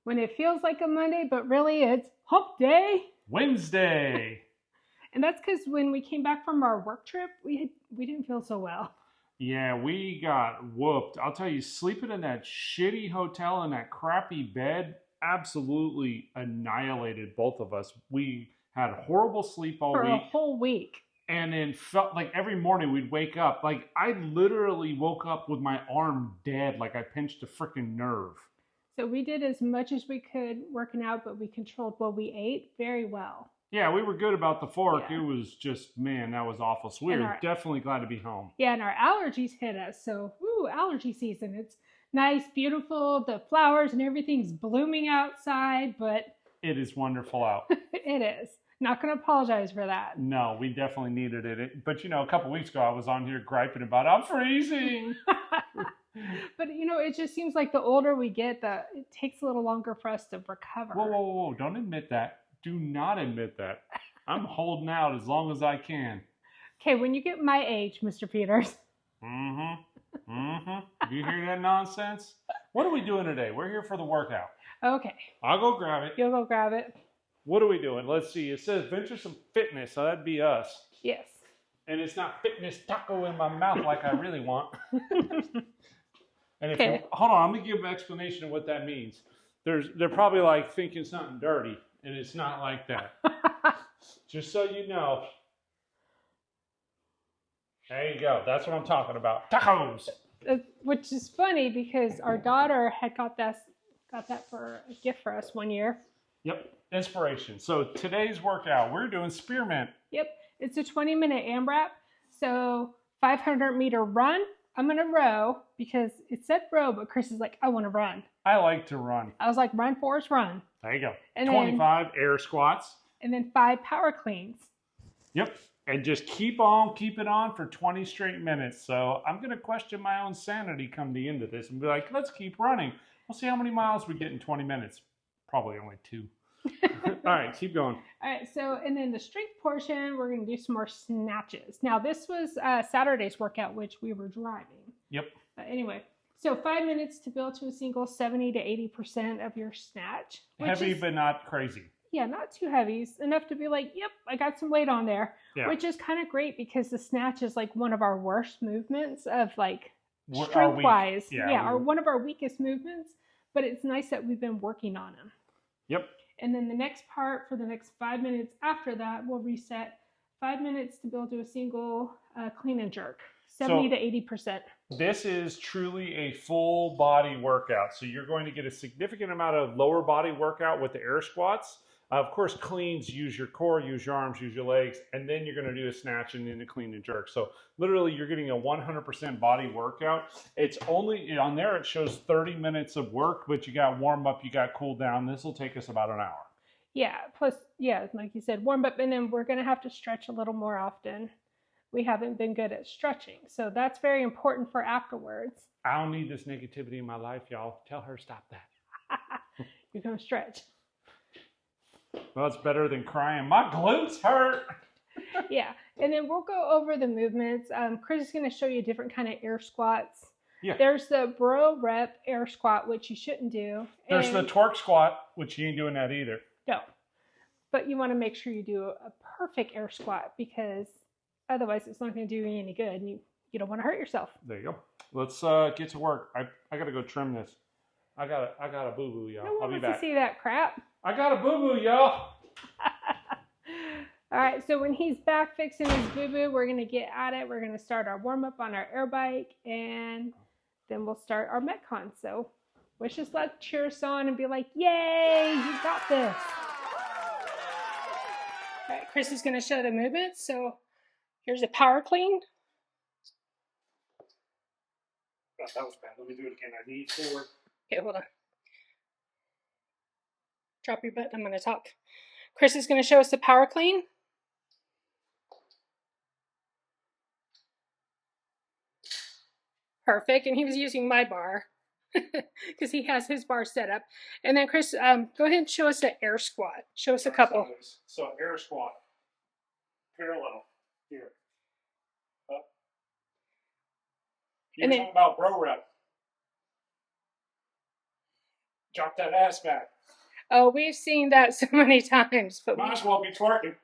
When it feels like a Monday, but really it's hump day. Wednesday. And that's because when we came back from our work trip, we didn't feel so well. Yeah, we got whooped. I'll tell you, sleeping in that shitty hotel in that crappy bed absolutely annihilated both of us. We had horrible sleep all For a week, whole week. and then felt like every morning we'd wake up. Like I literally woke up with my arm dead, like I pinched a freaking nerve. So we did as much as we could working out, but we controlled what we ate very well. Yeah, we were good about the fork. Yeah. It was just, man, that was awful. So we And were definitely glad to be home. yeah, and our allergies hit us. So, allergy season. It's nice, beautiful. The flowers and everything's blooming outside, but It is wonderful out. it is. Not going to apologize for that. No, we definitely needed it. But a couple weeks ago, I was on here griping about I'm freezing. But it just seems like the older we get, it takes a little longer for us to recover. Whoa, whoa, whoa! Don't admit that. Do not admit that. I'm holding out as long as I can. Okay, when you get my age, Mr. Peters. Mm-hmm. Mm-hmm. You hear that nonsense? What are we doing today? We're here for the workout. Okay. I'll go grab it. You'll go grab it. What are we doing? Let's see. It says Venturesome Fitness, so that'd be us. Yes. And it's not fitness taco in my mouth like I really want. And if hold on, I'm gonna give an explanation of what that means. They're probably like thinking something dirty, and it's not like that. Just so you know. There you go. That's what I'm talking about. Tacos. Which is funny because our daughter had got that for a gift for us one year. Yep. Inspiration. So today's workout, we're doing spearmint. Yep. It's a 20-minute AMRAP. So 500-meter run. I'm going to row because it said row, but Chris is like, I want to run. I like to run. I was like, run, Forrest, run. There you go. And 25 air squats. And then 5 power cleans. Yep. And just keep it on for 20 straight minutes. So I'm going to question my own sanity come the end of this and be like, let's keep running. We'll see how many miles we get in 20 minutes. Probably only 2. All right, keep going. All right, so and then the strength portion, we're going to do some more snatches. Now, this was Saturday's workout, which we were driving. Yep. Anyway, so 5 minutes to build to a single 70 to 80% of your snatch. Heavy, but not crazy. Yeah, not too heavy. It's enough to be like, yep, I got some weight on there. Yeah. Which is kind of great because the snatch is like one of our worst movements of like strength-wise. Yeah, one of our weakest movements. But it's nice that we've been working on them. Yep. And then the next part for the next 5 minutes after that, we'll reset 5 minutes to build to a single clean and jerk, 70 to 80%. This is truly a full body workout. So you're going to get a significant amount of lower body workout with the air squats. Of course, cleans, use your core, use your arms, use your legs, and then you're going to do a snatch and then a clean and jerk. So literally you're getting a 100% body workout. It's only, on there it shows 30 minutes of work, but you got warm up, you got cool down. This will take us about an hour. Yeah, plus, yeah, like you said, warm up, and then we're going to have to stretch a little more often. We haven't been good at stretching, so that's very important for afterwards. I don't need this negativity in my life, y'all. Tell her stop that. You're going to stretch. Well, it's better than crying. My glutes hurt. Yeah, and then we'll go over the movements. Chris is going to show you different kind of air squats. Yeah. There's the bro rep air squat, which you shouldn't do. There's the twerk squat, which you ain't doing that either. No, but you want to make sure you do a perfect air squat because otherwise it's not going to do you any good, and you don't want to hurt yourself. There you go. Let's get to work. I got to go trim this. I got a boo boo, y'all. I'll be back. To see that crap. I got a boo boo, y'all. All right, so when he's back fixing his boo boo, we're gonna get at it. We're gonna start our warm up on our air bike, and then we'll start our Metcon. So wish us luck, cheer us on, and be like, "Yay, you got this!" All right, Chris is gonna show the movements. So here's a power clean. God, that was bad. Let me do it again. I need 4. Okay, hold on. Drop your butt. I'm going to talk. Chris is going to show us the power clean. Perfect. And he was using my bar because he has his bar set up. And then Chris, go ahead and show us the air squat. Show us a couple. So air squat. Parallel. Here. Up. You're talking about bro rep. Drop that ass back. Oh, we've seen that so many times. But Might as well be twerking.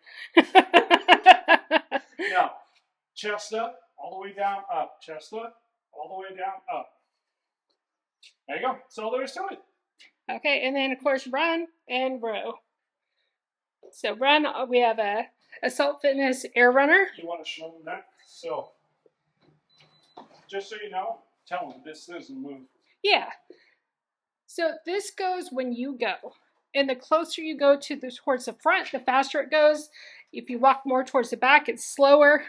No. Chest up, all the way down, up. Chest up, all the way down, up. There you go. That's all there is to it. Okay, and then of course run and row. So run, we have a Assault Fitness air runner. You want to show them that? So, just so you know, tell them this doesn't move. Yeah. So this goes when you go. And the closer you go towards the front, the faster it goes. If you walk more towards the back, it's slower.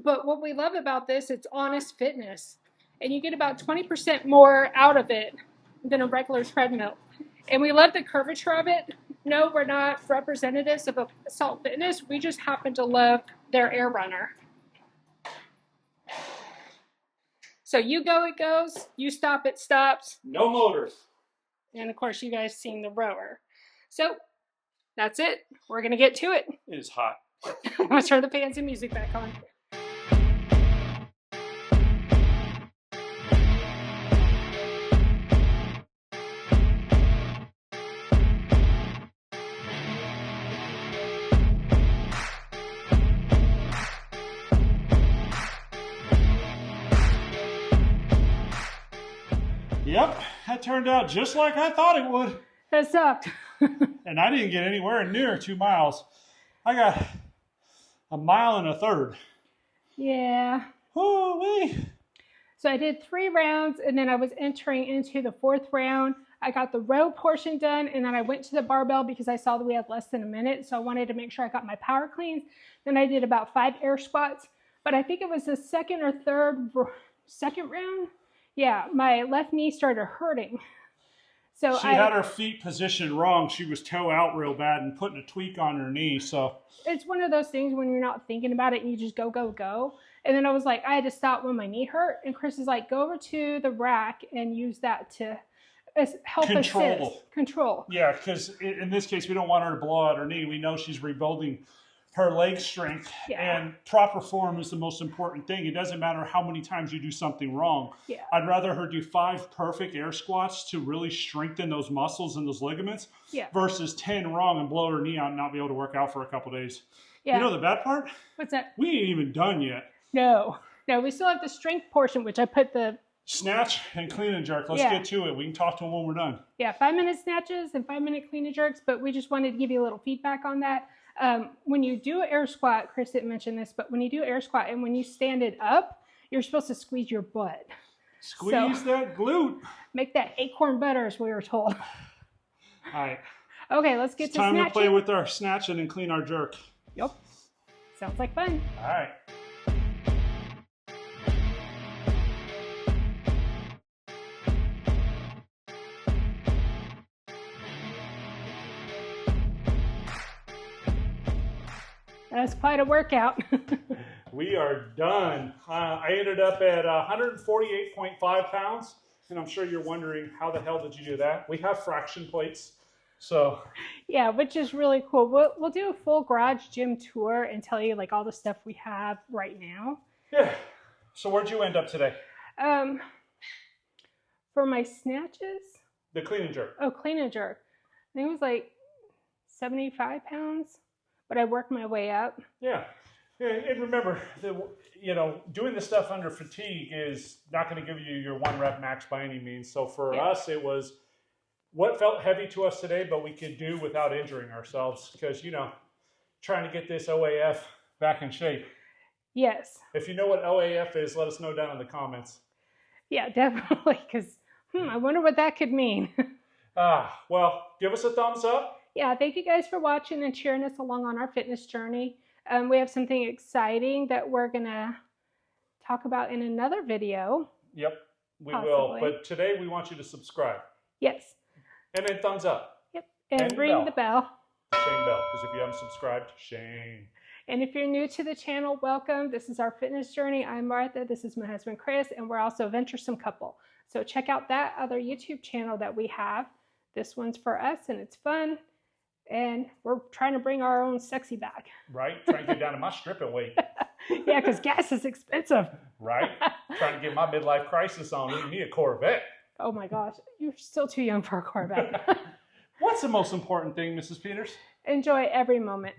But what we love about this, it's honest fitness. And you get about 20% more out of it than a regular treadmill. And we love the curvature of it. No, we're not representatives of Assault Fitness. We just happen to love their air runner. So you go, it goes. You stop, it stops. No motors. And of course, you guys seen the rower. So that's it. We're going to get to it. It is hot. Let's turn the fans and music back on. Yep, that turned out just like I thought it would. That sucked. And I didn't get anywhere near 2 miles. I got 1.33 miles. Yeah. Woo-wee. So I did 3 rounds, and then I was entering into the 4th round. I got the row portion done, and then I went to the barbell because I saw that we had less than a minute, so I wanted to make sure I got my power cleans. Then I did about 5 air squats, but I think it was the second round. Yeah, my left knee started hurting. So she had her feet positioned wrong. She was toe out real bad and putting a tweak on her knee. So it's one of those things when you're not thinking about it and you just go, go, go. And then I was like, I had to stop when my knee hurt. And Chris is like, go over to the rack and use that to help assist. Control. Yeah, because in this case, we don't want her to blow out her knee. We know she's rebuilding her leg strength, and proper form is the most important thing. It doesn't matter how many times you do something wrong. Yeah. I'd rather her do 5 perfect air squats to really strengthen those muscles and those ligaments versus 10 wrong and blow her knee out and not be able to work out for a couple days. Yeah. You know the bad part? What's that? We ain't even done yet. No, we still have the strength portion, which I put the snatch and clean and jerk. Let's get to it. We can talk to them when we're done. Yeah, 5-minute snatches and 5-minute clean and jerks, but we just wanted to give you a little feedback on that. When you do an air squat, Chris didn't mention this, but when you do air squat and when you stand it up, you're supposed to squeeze your butt. Squeeze that glute. Make that acorn better, as we were told. All right. Okay, let's get to snatching. Time to play with our snatch and then clean our jerk. Yep. Sounds like fun. All right. That's quite a workout. We are done. I ended up at 148.5 pounds, and I'm sure you're wondering, how the hell did you do that? We have fraction plates, so. Yeah, which is really cool. We'll do a full garage gym tour and tell you like all the stuff we have right now. Yeah. So where'd you end up today? For my snatches? The clean and jerk. Oh, clean and jerk. I think it was like 75 pounds. But I worked my way up. Yeah. And remember, doing this stuff under fatigue is not going to give you your 1 rep max by any means. So for us, it was what felt heavy to us today, but we could do without injuring ourselves because, trying to get this OAF back in shape. Yes. If you know what OAF is, let us know down in the comments. Yeah, definitely, because I wonder what that could mean. Well, give us a thumbs up. Yeah, thank you guys for watching and cheering us along on our fitness journey. We have something exciting that we're going to talk about in another video. Yep, we will. But today we want you to subscribe. Yes. And then thumbs up. Yep. And ring the bell. Shame bell, because if you haven't subscribed, shame. And if you're new to the channel, welcome. This is our fitness journey. I'm Martha. This is my husband, Chris, and we're also a venturesome couple. So check out that other YouTube channel that we have. This one's for us, and it's fun. And we're trying to bring our own sexy back. Right? Trying to get down to my stripping weight. Yeah, because gas is expensive. Right? Trying to get my midlife crisis on. We need a Corvette. Oh my gosh, you're still too young for a Corvette. What's the most important thing, Mrs. Peters? Enjoy every moment.